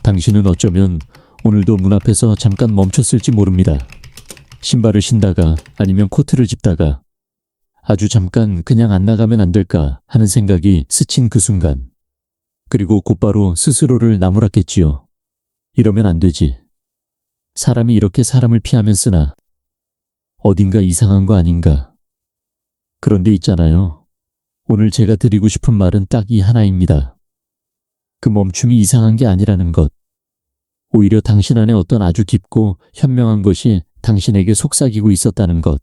당신은 어쩌면 오늘도 문 앞에서 잠깐 멈췄을지 모릅니다. 신발을 신다가 아니면 코트를 짚다가 아주 잠깐 그냥 안 나가면 안 될까 하는 생각이 스친 그 순간. 그리고 곧바로 스스로를 나무랐겠지요. 이러면 안 되지. 사람이 이렇게 사람을 피하면 쓰나. 어딘가 이상한 거 아닌가. 그런데 있잖아요. 오늘 제가 드리고 싶은 말은 딱 이 하나입니다. 그 멈춤이 이상한 게 아니라는 것. 오히려 당신 안에 어떤 아주 깊고 현명한 것이 당신에게 속삭이고 있었다는 것.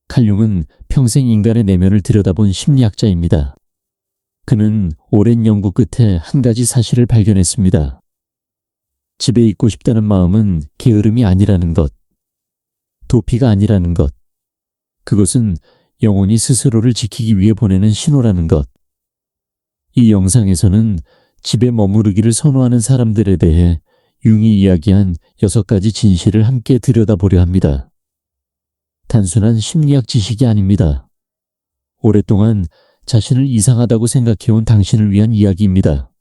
칼 융은 평생 인간의 내면을 들여다본 심리학자입니다. 그는 오랜 연구 끝에 한 가지 사실을 발견했습니다. 집에 있고 싶다는 마음은 게으름이 아니라는 것. 도피가 아니라는 것. 그것은 영혼이 스스로를 지키기 위해 보내는 신호라는 것. 이 영상에서는 집에 머무르기를 선호하는 사람들에 대해 융이 이야기한 6가지 진실을 함께 들여다보려 합니다. 단순한 심리학 지식이 아닙니다. 오랫동안 자신을 이상하다고 생각해온 당신을 위한 이야기입니다.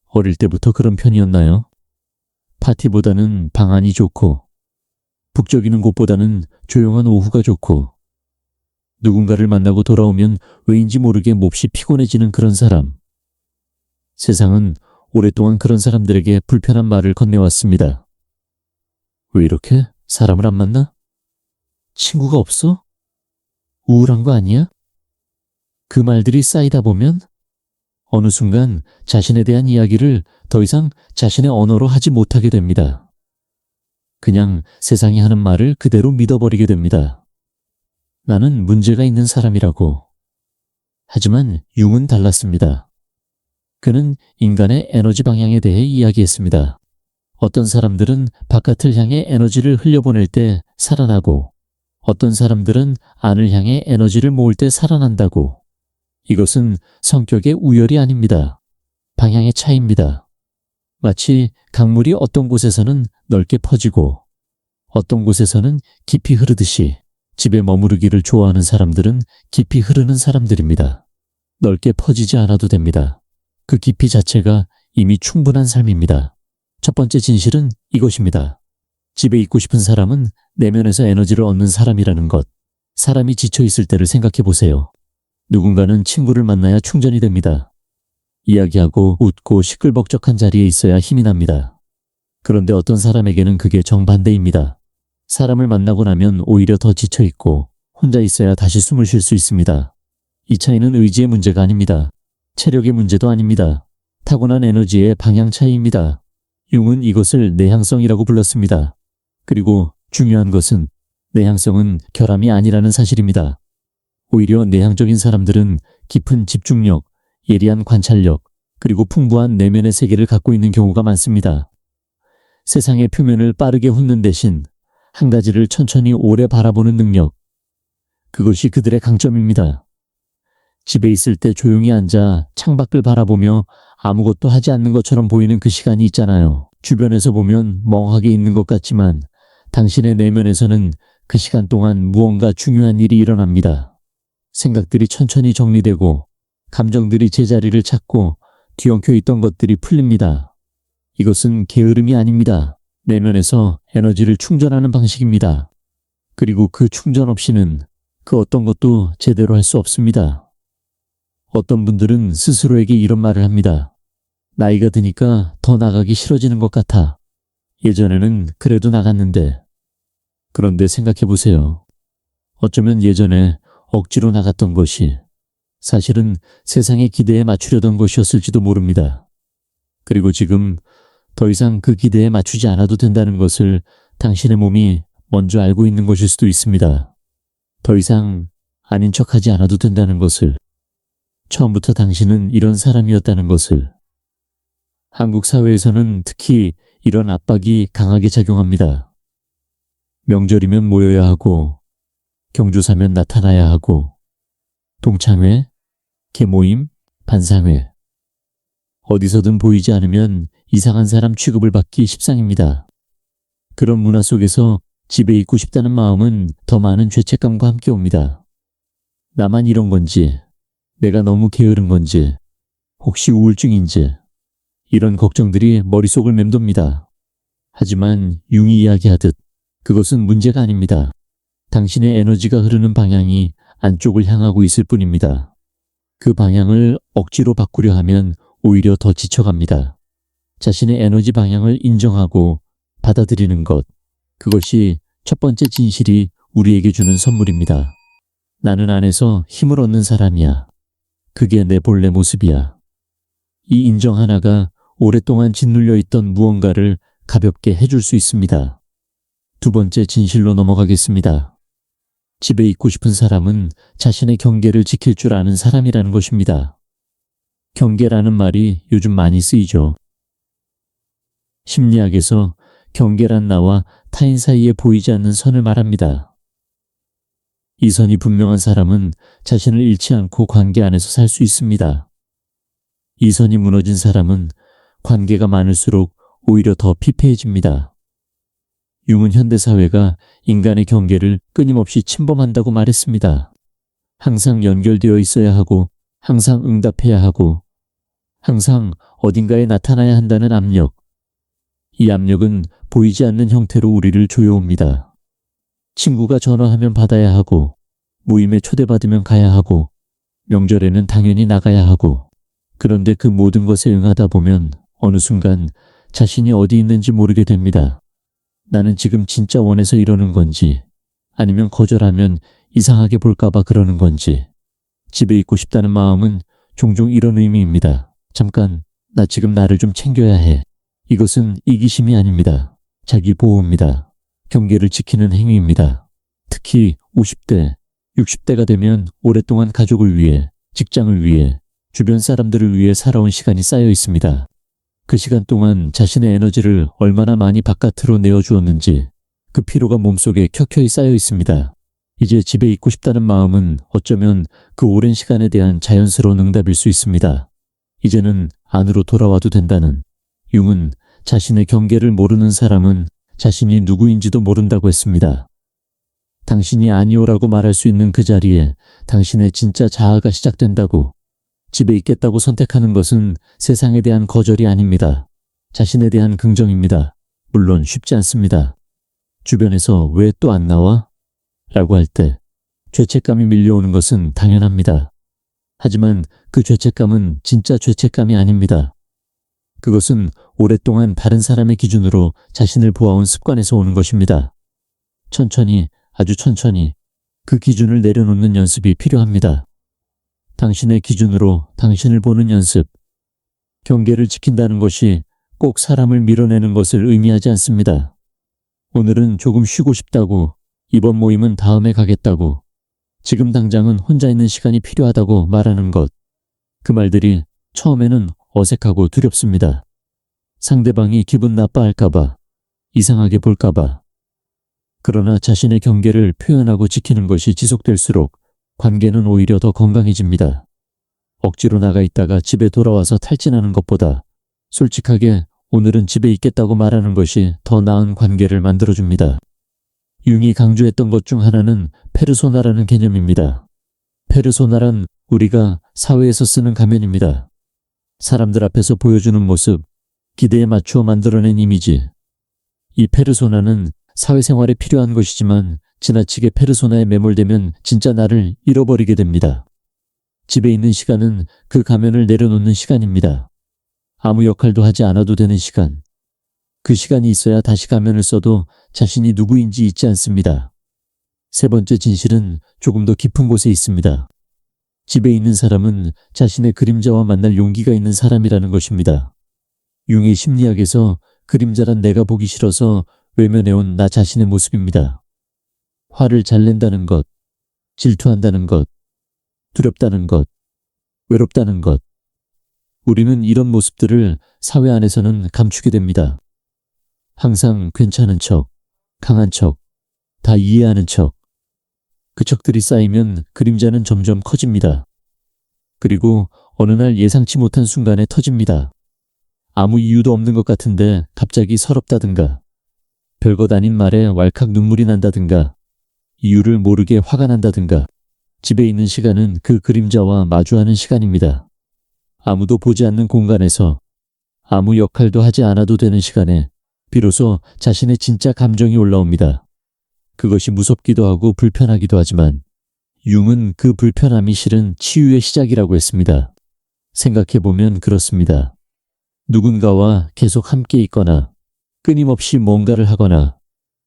어릴 때부터 그런 편이었나요? 파티보다는 방 안이 좋고, 북적이는 곳보다는 조용한 오후가 좋고, 누군가를 만나고 돌아오면 왜인지 모르게 몹시 피곤해지는 그런 사람. 세상은 오랫동안 그런 사람들에게 불편한 말을 건네왔습니다. 왜 이렇게? 사람을 안 만나? 친구가 없어? 우울한 거 아니야? 그 말들이 쌓이다 보면 어느 순간 자신에 대한 이야기를 더 이상 자신의 언어로 하지 못하게 됩니다. 그냥 세상이 하는 말을 그대로 믿어버리게 됩니다. 나는 문제가 있는 사람이라고. 하지만 융은 달랐습니다. 그는 인간의 에너지 방향에 대해 이야기했습니다. 어떤 사람들은 바깥을 향해 에너지를 흘려보낼 때 살아나고, 어떤 사람들은 안을 향해 에너지를 모을 때 살아난다고. 이것은 성격의 우열이 아닙니다. 방향의 차이입니다. 마치 강물이 어떤 곳에서는 넓게 퍼지고 어떤 곳에서는 깊이 흐르듯이 집에 머무르기를 좋아하는 사람들은 깊이 흐르는 사람들입니다. 넓게 퍼지지 않아도 됩니다. 그 깊이 자체가 이미 충분한 삶입니다. 첫 번째 진실은 이것입니다. 집에 있고 싶은 사람은 내면에서 에너지를 얻는 사람이라는 것. 사람이 지쳐 있을 때를 생각해 보세요. 누군가는 친구를 만나야 충전이 됩니다. 이야기하고 웃고 시끌벅적한 자리에 있어야 힘이 납니다. 그런데 어떤 사람에게는 그게 정반대입니다. 사람을 만나고 나면 오히려 더 지쳐있고 혼자 있어야 다시 숨을 쉴 수 있습니다. 이 차이는 의지의 문제가 아닙니다. 체력의 문제도 아닙니다. 타고난 에너지의 방향 차이입니다. 융은 이것을 내향성이라고 불렀습니다. 그리고 중요한 것은 내향성은 결함이 아니라는 사실입니다. 오히려 내향적인 사람들은 깊은 집중력, 예리한 관찰력, 그리고 풍부한 내면의 세계를 갖고 있는 경우가 많습니다. 세상의 표면을 빠르게 훑는 대신 한 가지를 천천히 오래 바라보는 능력. 그것이 그들의 강점입니다. 집에 있을 때 조용히 앉아 창밖을 바라보며 아무것도 하지 않는 것처럼 보이는 그 시간이 있잖아요. 주변에서 보면 멍하게 있는 것 같지만 당신의 내면에서는 그 시간 동안 무언가 중요한 일이 일어납니다. 생각들이 천천히 정리되고 감정들이 제자리를 찾고 뒤엉켜 있던 것들이 풀립니다. 이것은 게으름이 아닙니다. 내면에서 에너지를 충전하는 방식입니다. 그리고 그 충전 없이는 그 어떤 것도 제대로 할 수 없습니다. 어떤 분들은 스스로에게 이런 말을 합니다. 나이가 드니까 더 나가기 싫어지는 것 같아. 예전에는 그래도 나갔는데. 그런데 생각해 보세요. 어쩌면 예전에 억지로 나갔던 것이 사실은 세상의 기대에 맞추려던 것이었을지도 모릅니다. 그리고 지금 더 이상 그 기대에 맞추지 않아도 된다는 것을 당신의 몸이 먼저 알고 있는 것일 수도 있습니다. 더 이상 아닌 척하지 않아도 된다는 것을, 처음부터 당신은 이런 사람이었다는 것을. 한국 사회에서는 특히 이런 압박이 강하게 작용합니다. 명절이면 모여야 하고, 경조사면 나타나야 하고, 동창회, 계모임, 반상회. 어디서든 보이지 않으면 이상한 사람 취급을 받기 십상입니다. 그런 문화 속에서 집에 있고 싶다는 마음은 더 많은 죄책감과 함께 옵니다. 나만 이런 건지, 내가 너무 게으른 건지, 혹시 우울증인지, 이런 걱정들이 머릿속을 맴돕니다. 하지만 융이 이야기하듯 그것은 문제가 아닙니다. 당신의 에너지가 흐르는 방향이 안쪽을 향하고 있을 뿐입니다. 그 방향을 억지로 바꾸려 하면 오히려 더 지쳐갑니다. 자신의 에너지 방향을 인정하고 받아들이는 것, 그것이 첫 번째 진실이 우리에게 주는 선물입니다. 나는 안에서 힘을 얻는 사람이야. 그게 내 본래 모습이야. 이 인정 하나가 오랫동안 짓눌려 있던 무언가를 가볍게 해줄 수 있습니다. 두 번째 진실로 넘어가겠습니다. 집에 있고 싶은 사람은 자신의 경계를 지킬 줄 아는 사람이라는 것입니다. 경계라는 말이 요즘 많이 쓰이죠. 심리학에서 경계란 나와 타인 사이에 보이지 않는 선을 말합니다. 이 선이 분명한 사람은 자신을 잃지 않고 관계 안에서 살 수 있습니다. 이 선이 무너진 사람은 관계가 많을수록 오히려 더 피폐해집니다. 융은 현대사회가 인간의 경계를 끊임없이 침범한다고 말했습니다. 항상 연결되어 있어야 하고, 항상 응답해야 하고, 항상 어딘가에 나타나야 한다는 압력. 이 압력은 보이지 않는 형태로 우리를 조여옵니다. 친구가 전화하면 받아야 하고, 모임에 초대받으면 가야 하고, 명절에는 당연히 나가야 하고, 그런데 그 모든 것에 응하다 보면 어느 순간 자신이 어디 있는지 모르게 됩니다. 나는 지금 진짜 원해서 이러는 건지, 아니면 거절하면 이상하게 볼까봐 그러는 건지. 집에 있고 싶다는 마음은 종종 이런 의미입니다. 잠깐, 나 지금 나를 좀 챙겨야 해. 이것은 이기심이 아닙니다. 자기 보호입니다. 경계를 지키는 행위입니다. 특히 50대, 60대가 되면 오랫동안 가족을 위해, 직장을 위해, 주변 사람들을 위해 살아온 시간이 쌓여 있습니다. 그 시간 동안 자신의 에너지를 얼마나 많이 바깥으로 내어주었는지 그 피로가 몸속에 켜켜이 쌓여 있습니다. 이제 집에 있고 싶다는 마음은 어쩌면 그 오랜 시간에 대한 자연스러운 응답일 수 있습니다. 이제는 안으로 돌아와도 된다는. 융은 자신의 경계를 모르는 사람은 자신이 누구인지도 모른다고 했습니다. 당신이 아니오라고 말할 수 있는 그 자리에 당신의 진짜 자아가 시작된다고. 집에 있겠다고 선택하는 것은 세상에 대한 거절이 아닙니다. 자신에 대한 긍정입니다. 물론 쉽지 않습니다. 주변에서 왜 또 안 나와? 라고 할 때 죄책감이 밀려오는 것은 당연합니다. 하지만 그 죄책감은 진짜 죄책감이 아닙니다. 그것은 오랫동안 다른 사람의 기준으로 자신을 보아온 습관에서 오는 것입니다. 천천히, 아주 천천히 그 기준을 내려놓는 연습이 필요합니다. 당신의 기준으로 당신을 보는 연습. 경계를 지킨다는 것이 꼭 사람을 밀어내는 것을 의미하지 않습니다. 오늘은 조금 쉬고 싶다고, 이번 모임은 다음에 가겠다고, 지금 당장은 혼자 있는 시간이 필요하다고 말하는 것. 그 말들이 처음에는 어색하고 두렵습니다. 상대방이 기분 나빠할까봐, 이상하게 볼까봐. 그러나 자신의 경계를 표현하고 지키는 것이 지속될수록 관계는 오히려 더 건강해집니다. 억지로 나가 있다가 집에 돌아와서 탈진하는 것보다 솔직하게 오늘은 집에 있겠다고 말하는 것이 더 나은 관계를 만들어줍니다. 융이 강조했던 것 중 하나는 페르소나라는 개념입니다. 페르소나란 우리가 사회에서 쓰는 가면입니다. 사람들 앞에서 보여주는 모습, 기대에 맞추어 만들어낸 이미지. 이 페르소나는 사회생활에 필요한 것이지만 지나치게 페르소나에 매몰되면 진짜 나를 잃어버리게 됩니다. 집에 있는 시간은 그 가면을 내려놓는 시간입니다. 아무 역할도 하지 않아도 되는 시간. 그 시간이 있어야 다시 가면을 써도 자신이 누구인지 잊지 않습니다. 세 번째 진실은 조금 더 깊은 곳에 있습니다. 집에 있는 사람은 자신의 그림자와 만날 용기가 있는 사람이라는 것입니다. 융의 심리학에서 그림자란 내가 보기 싫어서 외면해온 나 자신의 모습입니다. 화를 잘 낸다는 것, 질투한다는 것, 두렵다는 것, 외롭다는 것. 우리는 이런 모습들을 사회 안에서는 감추게 됩니다. 항상 괜찮은 척, 강한 척, 다 이해하는 척. 그 척들이 쌓이면 그림자는 점점 커집니다. 그리고 어느 날 예상치 못한 순간에 터집니다. 아무 이유도 없는 것 같은데 갑자기 서럽다든가, 별것 아닌 말에 왈칵 눈물이 난다든가, 이유를 모르게 화가 난다든가. 집에 있는 시간은 그 그림자와 마주하는 시간입니다. 아무도 보지 않는 공간에서, 아무 역할도 하지 않아도 되는 시간에 비로소 자신의 진짜 감정이 올라옵니다. 그것이 무섭기도 하고 불편하기도 하지만 융은 그 불편함이 실은 치유의 시작이라고 했습니다. 생각해보면 그렇습니다. 누군가와 계속 함께 있거나 끊임없이 뭔가를 하거나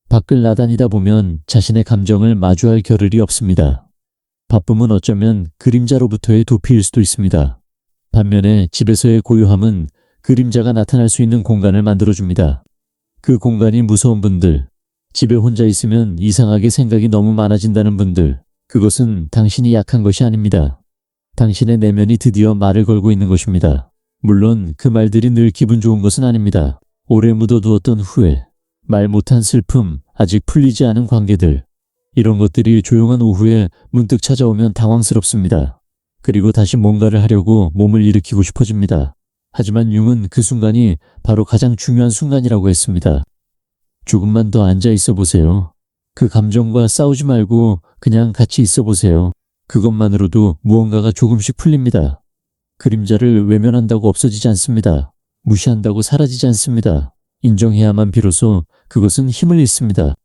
밖을 나다니다 보면 자신의 감정을 마주할 겨를이 없습니다. 바쁨은 어쩌면 그림자로부터의 도피일 수도 있습니다. 반면에 집에서의 고요함은 그림자가 나타날 수 있는 공간을 만들어줍니다. 그 공간이 무서운 분들, 집에 혼자 있으면 이상하게 생각이 너무 많아진다는 분들, 그것은 당신이 약한 것이 아닙니다. 당신의 내면이 드디어 말을 걸고 있는 것입니다. 물론 그 말들이 늘 기분 좋은 것은 아닙니다. 오래 묻어두었던 후회, 말 못한 슬픔, 아직 풀리지 않은 관계들, 이런 것들이 조용한 오후에 문득 찾아오면 당황스럽습니다. 그리고 다시 뭔가를 하려고 몸을 일으키고 싶어집니다. 하지만 융은 그 순간이 바로 가장 중요한 순간이라고 했습니다. 조금만 더 앉아 있어 보세요. 그 감정과 싸우지 말고 그냥 같이 있어 보세요. 그것만으로도 무언가가 조금씩 풀립니다. 그림자를 외면한다고 없어지지 않습니다. 무시한다고 사라지지 않습니다. 인정해야만 비로소 그것은 힘을 잃습니다.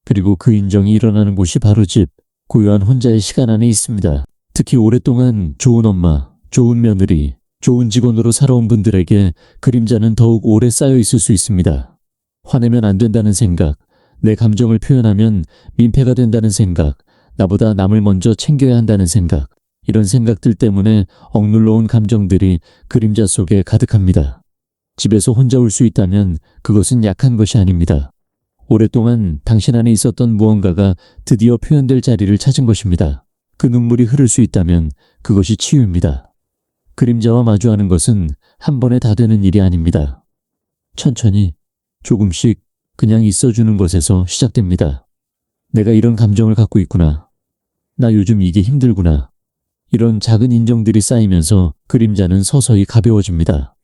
그리고 그 인정이 일어나는 곳이 바로 집, 고요한 혼자의 시간 안에 있습니다. 특히 오랫동안 좋은 엄마, 좋은 며느리, 좋은 직원으로 살아온 분들에게 그림자는 더욱 오래 쌓여 있을 수 있습니다. 화내면 안 된다는 생각, 내 감정을 표현하면 민폐가 된다는 생각, 나보다 남을 먼저 챙겨야 한다는 생각, 이런 생각들 때문에 억눌러 온 감정들이 그림자 속에 가득합니다. 집에서 혼자 울 수 있다면 그것은 약한 것이 아닙니다. 오랫동안 당신 안에 있었던 무언가가 드디어 표현될 자리를 찾은 것입니다. 그 눈물이 흐를 수 있다면 그것이 치유입니다. 그림자와 마주하는 것은 한 번에 다 되는 일이 아닙니다. 천천히, 조금씩 그냥 있어주는 것에서 시작됩니다. 내가 이런 감정을 갖고 있구나. 나 요즘 이게 힘들구나. 이런 작은 인정들이 쌓이면서 그림자는 서서히 가벼워집니다.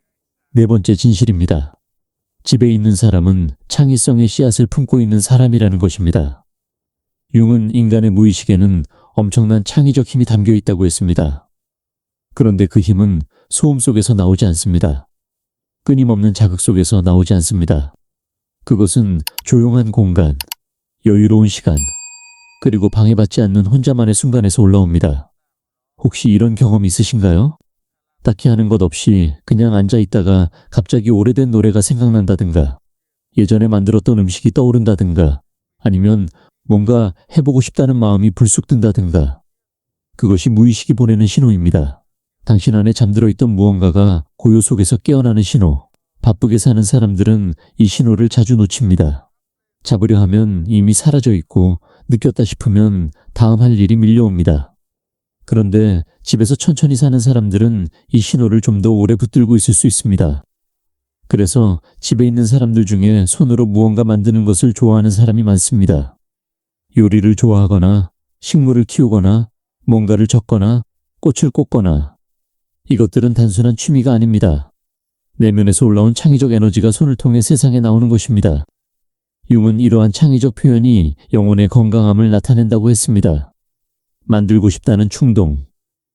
네 번째 진실입니다. 집에 있는 사람은 창의성의 씨앗을 품고 있는 사람이라는 것입니다. 융은 인간의 무의식에는 엄청난 창의적 힘이 담겨 있다고 했습니다. 그런데 그 힘은 소음 속에서 나오지 않습니다. 끊임없는 자극 속에서 나오지 않습니다. 그것은 조용한 공간, 여유로운 시간, 그리고 방해받지 않는 혼자만의 순간에서 올라옵니다. 혹시 이런 경험 있으신가요? 딱히 하는 것 없이 그냥 앉아 있다가 갑자기 오래된 노래가 생각난다든가, 예전에 만들었던 음식이 떠오른다든가, 아니면 뭔가 해보고 싶다는 마음이 불쑥 든다든가. 그것이 무의식이 보내는 신호입니다. 당신 안에 잠들어 있던 무언가가 고요 속에서 깨어나는 신호. 바쁘게 사는 사람들은 이 신호를 자주 놓칩니다. 잡으려 하면 이미 사라져 있고 느꼈다 싶으면 다음 할 일이 밀려옵니다. 그런데 집에서 천천히 사는 사람들은 이 신호를 좀 더 오래 붙들고 있을 수 있습니다. 그래서 집에 있는 사람들 중에 손으로 무언가 만드는 것을 좋아하는 사람이 많습니다. 요리를 좋아하거나 식물을 키우거나 뭔가를 적거나 꽃을 꽂거나, 이것들은 단순한 취미가 아닙니다. 내면에서 올라온 창의적 에너지가 손을 통해 세상에 나오는 것입니다. 융은 이러한 창의적 표현이 영혼의 건강함을 나타낸다고 했습니다. 만들고 싶다는 충동,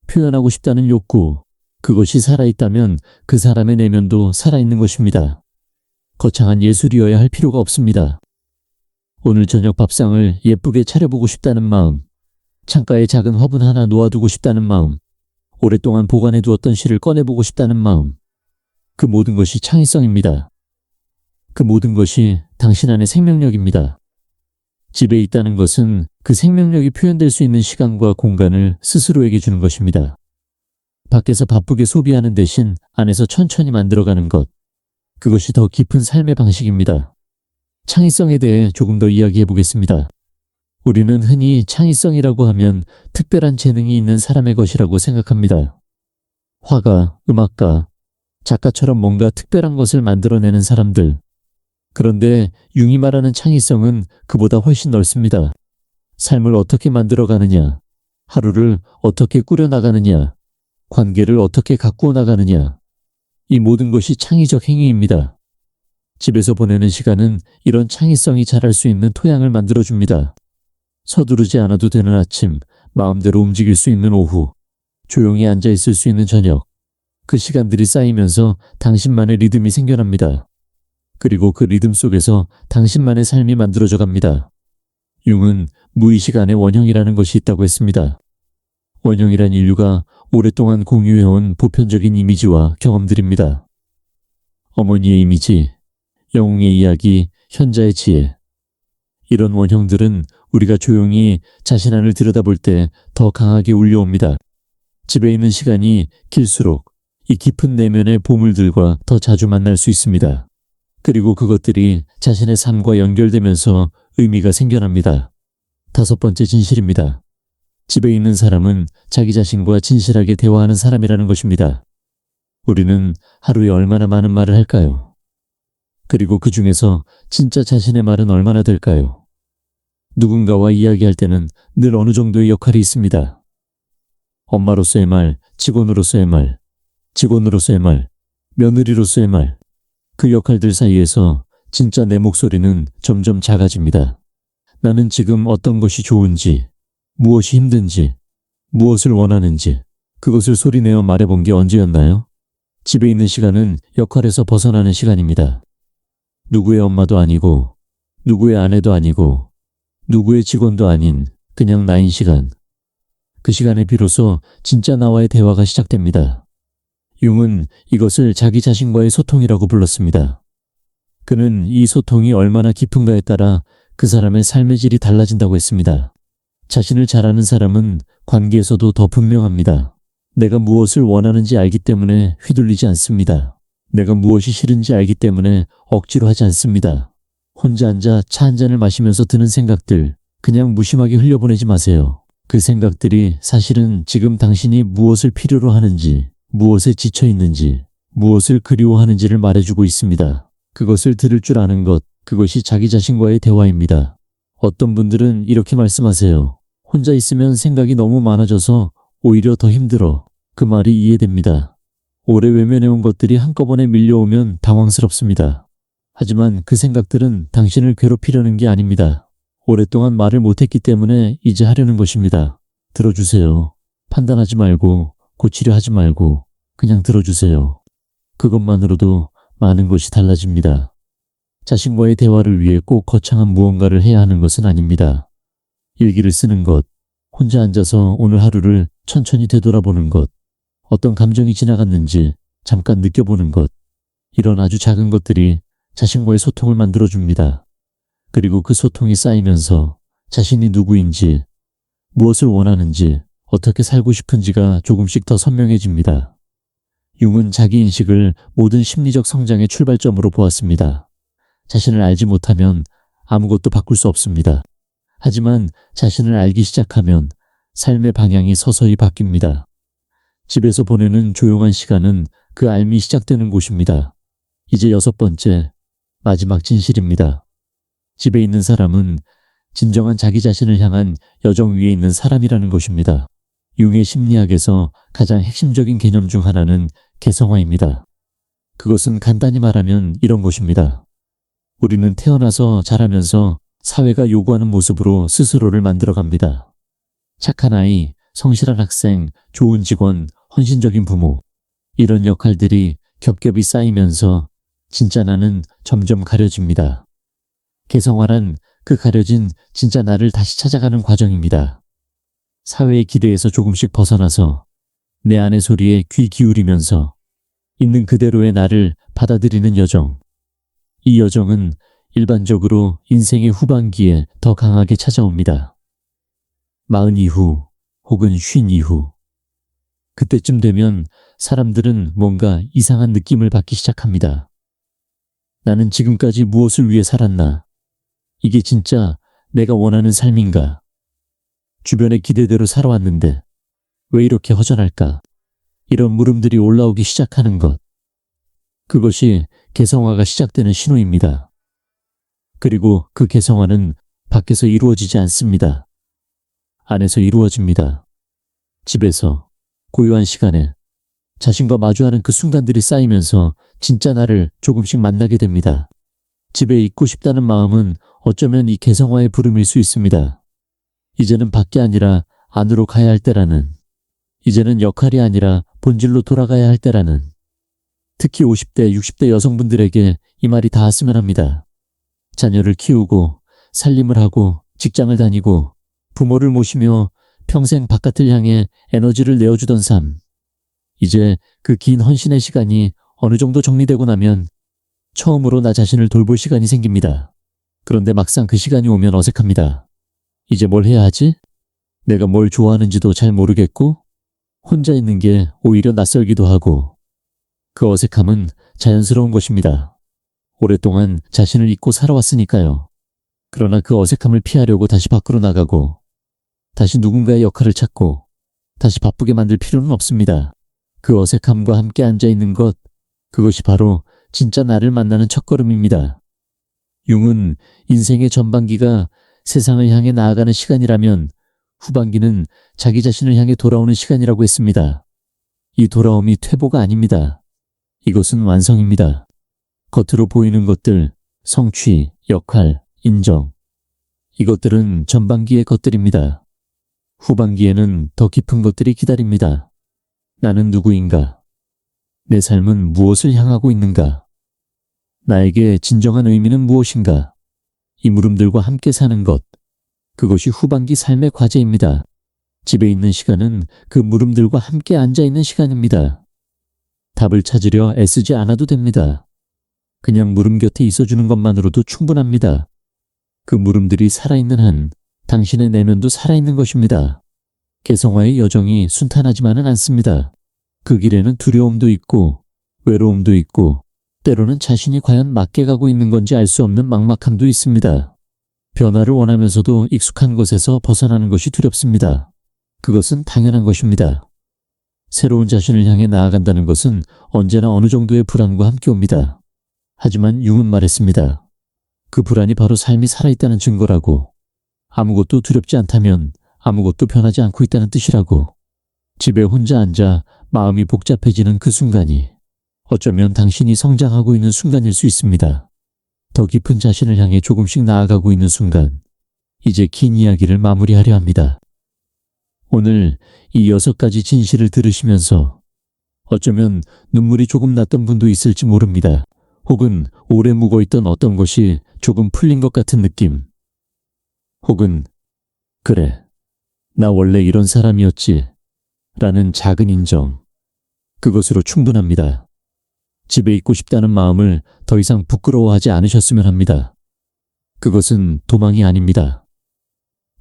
표현하고 싶다는 욕구, 그것이 살아있다면 그 사람의 내면도 살아있는 것입니다. 거창한 예술이어야 할 필요가 없습니다. 오늘 저녁 밥상을 예쁘게 차려보고 싶다는 마음, 창가에 작은 화분 하나 놓아두고 싶다는 마음, 오랫동안 보관해두었던 시를 꺼내보고 싶다는 마음, 그 모든 것이 창의성입니다. 그 모든 것이 당신 안의 생명력입니다. 집에 있다는 것은 그 생명력이 표현될 수 있는 시간과 공간을 스스로에게 주는 것입니다. 밖에서 바쁘게 소비하는 대신 안에서 천천히 만들어가는 것, 그것이 더 깊은 삶의 방식입니다. 창의성에 대해 조금 더 이야기해 보겠습니다. 우리는 흔히 창의성이라고 하면 특별한 재능이 있는 사람의 것이라고 생각합니다. 화가, 음악가, 작가처럼 뭔가 특별한 것을 만들어내는 사람들. 그런데 융이 말하는 창의성은 그보다 훨씬 넓습니다. 삶을 어떻게 만들어가느냐, 하루를 어떻게 꾸려나가느냐, 관계를 어떻게 가꾸어 나가느냐, 이 모든 것이 창의적 행위입니다. 집에서 보내는 시간은 이런 창의성이 자랄 수 있는 토양을 만들어줍니다. 서두르지 않아도 되는 아침, 마음대로 움직일 수 있는 오후, 조용히 앉아 있을 수 있는 저녁, 그 시간들이 쌓이면서 당신만의 리듬이 생겨납니다. 그리고 그 리듬 속에서 당신만의 삶이 만들어져 갑니다. 융은 무의식 안에 원형이라는 것이 있다고 했습니다. 원형이란 인류가 오랫동안 공유해온 보편적인 이미지와 경험들입니다. 어머니의 이미지, 영웅의 이야기, 현자의 지혜. 이런 원형들은 우리가 조용히 자신 안을 들여다볼 때 더 강하게 울려옵니다. 집에 있는 시간이 길수록 이 깊은 내면의 보물들과 더 자주 만날 수 있습니다. 그리고 그것들이 자신의 삶과 연결되면서 의미가 생겨납니다. 5번째 진실입니다. 집에 있는 사람은 자기 자신과 진실하게 대화하는 사람이라는 것입니다. 우리는 하루에 얼마나 많은 말을 할까요? 그리고 그 중에서 진짜 자신의 말은 얼마나 될까요? 누군가와 이야기할 때는 늘 어느 정도의 역할이 있습니다. 엄마로서의 말, 직원으로서의 말, 직원으로서의 말, 며느리로서의 말. 그 역할들 사이에서 진짜 내 목소리는 점점 작아집니다. 나는 지금 어떤 것이 좋은지, 무엇이 힘든지, 무엇을 원하는지, 그것을 소리내어 말해본 게 언제였나요? 집에 있는 시간은 역할에서 벗어나는 시간입니다. 누구의 엄마도 아니고, 누구의 아내도 아니고, 누구의 직원도 아닌 그냥 나인 시간. 그 시간에 비로소 진짜 나와의 대화가 시작됩니다. 융은 이것을 자기 자신과의 소통이라고 불렀습니다. 그는 이 소통이 얼마나 깊은가에 따라 그 사람의 삶의 질이 달라진다고 했습니다. 자신을 잘 아는 사람은 관계에서도 더 분명합니다. 내가 무엇을 원하는지 알기 때문에 휘둘리지 않습니다. 내가 무엇이 싫은지 알기 때문에 억지로 하지 않습니다. 혼자 앉아 차 한 잔을 마시면서 드는 생각들, 그냥 무심하게 흘려보내지 마세요. 그 생각들이 사실은 지금 당신이 무엇을 필요로 하는지, 무엇에 지쳐 있는지, 무엇을 그리워하는지를 말해주고 있습니다. 그것을 들을 줄 아는 것, 그것이 자기 자신과의 대화입니다. 어떤 분들은 이렇게 말씀하세요. 혼자 있으면 생각이 너무 많아져서 오히려 더 힘들어. 그 말이 이해됩니다. 오래 외면해온 것들이 한꺼번에 밀려오면 당황스럽습니다. 하지만 그 생각들은 당신을 괴롭히려는 게 아닙니다. 오랫동안 말을 못했기 때문에 이제 하려는 것입니다. 들어주세요. 판단하지 말고 고치려 하지 말고 그냥 들어주세요. 그것만으로도 많은 것이 달라집니다. 자신과의 대화를 위해 꼭 거창한 무언가를 해야 하는 것은 아닙니다. 일기를 쓰는 것, 혼자 앉아서 오늘 하루를 천천히 되돌아보는 것, 어떤 감정이 지나갔는지 잠깐 느껴보는 것, 이런 아주 작은 것들이 자신과의 소통을 만들어줍니다. 그리고 그 소통이 쌓이면서 자신이 누구인지, 무엇을 원하는지, 어떻게 살고 싶은지가 조금씩 더 선명해집니다. 융은 자기인식을 모든 심리적 성장의 출발점으로 보았습니다. 자신을 알지 못하면 아무것도 바꿀 수 없습니다. 하지만 자신을 알기 시작하면 삶의 방향이 서서히 바뀝니다. 집에서 보내는 조용한 시간은 그 알미 시작되는 곳입니다. 이제 6번째, 마지막 진실입니다. 집에 있는 사람은 진정한 자기 자신을 향한 여정 위에 있는 사람이라는 것입니다. 융의 심리학에서 가장 핵심적인 개념 중 하나는 개성화입니다. 그것은 간단히 말하면 이런 것입니다. 우리는 태어나서 자라면서 사회가 요구하는 모습으로 스스로를 만들어갑니다. 착한 아이, 성실한 학생, 좋은 직원, 헌신적인 부모. 이런 역할들이 겹겹이 쌓이면서 진짜 나는 점점 가려집니다. 개성화란 그 가려진 진짜 나를 다시 찾아가는 과정입니다. 사회의 기대에서 조금씩 벗어나서 내 안의 소리에 귀 기울이면서 있는 그대로의 나를 받아들이는 여정. 이 여정은 일반적으로 인생의 후반기에 더 강하게 찾아옵니다. 40 이후 혹은 50 이후. 그때쯤 되면 사람들은 뭔가 이상한 느낌을 받기 시작합니다. 나는 지금까지 무엇을 위해 살았나? 이게 진짜 내가 원하는 삶인가? 주변의 기대대로 살아왔는데 왜 이렇게 허전할까? 이런 물음들이 올라오기 시작하는 것. 그것이 개성화가 시작되는 신호입니다. 그리고 그 개성화는 밖에서 이루어지지 않습니다. 안에서 이루어집니다. 집에서, 고요한 시간에, 자신과 마주하는 그 순간들이 쌓이면서 진짜 나를 조금씩 만나게 됩니다. 집에 있고 싶다는 마음은 어쩌면 이 개성화의 부름일 수 있습니다. 이제는 밖이 아니라 안으로 가야 할 때라는, 이제는 역할이 아니라 본질로 돌아가야 할 때라는. 특히 50대, 60대 여성분들에게 이 말이 닿았으면 합니다. 자녀를 키우고 살림을 하고 직장을 다니고 부모를 모시며 평생 바깥을 향해 에너지를 내어주던 삶. 이제 그 긴 헌신의 시간이 어느 정도 정리되고 나면 처음으로 나 자신을 돌볼 시간이 생깁니다. 그런데 막상 그 시간이 오면 어색합니다. 이제 뭘 해야 하지? 내가 뭘 좋아하는지도 잘 모르겠고 혼자 있는 게 오히려 낯설기도 하고 그 어색함은 자연스러운 것입니다. 오랫동안 자신을 잊고 살아왔으니까요. 그러나 그 어색함을 피하려고 다시 밖으로 나가고 다시 누군가의 역할을 찾고 다시 바쁘게 만들 필요는 없습니다. 그 어색함과 함께 앉아있는 것, 그것이 바로 진짜 나를 만나는 첫걸음입니다. 융은 인생의 전반기가 세상을 향해 나아가는 시간이라면 후반기는 자기 자신을 향해 돌아오는 시간이라고 했습니다. 이 돌아옴이 퇴보가 아닙니다. 이것은 완성입니다. 겉으로 보이는 것들, 성취, 역할, 인정. 이것들은 전반기의 것들입니다. 후반기에는 더 깊은 것들이 기다립니다. 나는 누구인가? 내 삶은 무엇을 향하고 있는가? 나에게 진정한 의미는 무엇인가? 이 물음들과 함께 사는 것. 그것이 후반기 삶의 과제입니다. 집에 있는 시간은 그 물음들과 함께 앉아있는 시간입니다. 답을 찾으려 애쓰지 않아도 됩니다. 그냥 물음 곁에 있어주는 것만으로도 충분합니다. 그 물음들이 살아있는 한 당신의 내면도 살아있는 것입니다. 개성화의 여정이 순탄하지만은 않습니다. 그 길에는 두려움도 있고 외로움도 있고 때로는 자신이 과연 맞게 가고 있는 건지 알 수 없는 막막함도 있습니다. 변화를 원하면서도 익숙한 것에서 벗어나는 것이 두렵습니다. 그것은 당연한 것입니다. 새로운 자신을 향해 나아간다는 것은 언제나 어느 정도의 불안과 함께 옵니다. 하지만 융은 말했습니다. 그 불안이 바로 삶이 살아있다는 증거라고. 아무것도 두렵지 않다면 아무것도 변하지 않고 있다는 뜻이라고. 집에 혼자 앉아 마음이 복잡해지는 그 순간이 어쩌면 당신이 성장하고 있는 순간일 수 있습니다. 더 깊은 자신을 향해 조금씩 나아가고 있는 순간, 이제 긴 이야기를 마무리하려 합니다. 오늘 이 6가지 진실을 들으시면서 어쩌면 눈물이 조금 났던 분도 있을지 모릅니다. 혹은 오래 묵어있던 어떤 것이 조금 풀린 것 같은 느낌. 혹은 그래, 나 원래 이런 사람이었지 라는 작은 인정. 그것으로 충분합니다. 집에 있고 싶다는 마음을 더 이상 부끄러워하지 않으셨으면 합니다. 그것은 도망이 아닙니다.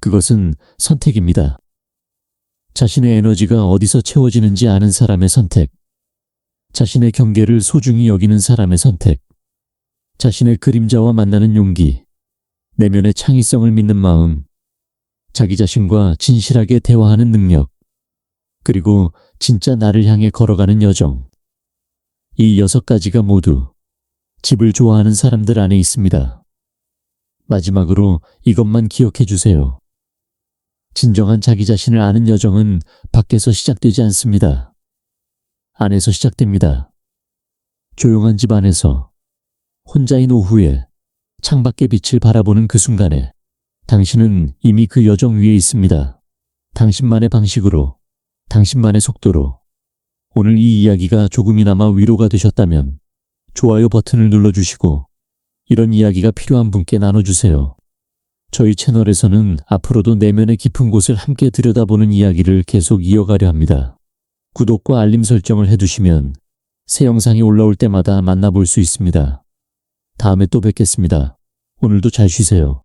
그것은 선택입니다. 자신의 에너지가 어디서 채워지는지 아는 사람의 선택. 자신의 경계를 소중히 여기는 사람의 선택. 자신의 그림자와 만나는 용기. 내면의 창의성을 믿는 마음. 자기 자신과 진실하게 대화하는 능력. 그리고 진짜 나를 향해 걸어가는 여정. 이 6가지가 모두 집을 좋아하는 사람들 안에 있습니다. 마지막으로 이것만 기억해 주세요. 진정한 자기 자신을 아는 여정은 밖에서 시작되지 않습니다. 안에서 시작됩니다. 조용한 집 안에서, 혼자인 오후에, 창밖의 빛을 바라보는 그 순간에 당신은 이미 그 여정 위에 있습니다. 당신만의 방식으로, 당신만의 속도로. 오늘 이 이야기가 조금이나마 위로가 되셨다면 좋아요 버튼을 눌러주시고 이런 이야기가 필요한 분께 나눠주세요. 저희 채널에서는 앞으로도 내면의 깊은 곳을 함께 들여다보는 이야기를 계속 이어가려 합니다. 구독과 알림 설정을 해두시면 새 영상이 올라올 때마다 만나볼 수 있습니다. 다음에 또 뵙겠습니다. 오늘도 잘 쉬세요.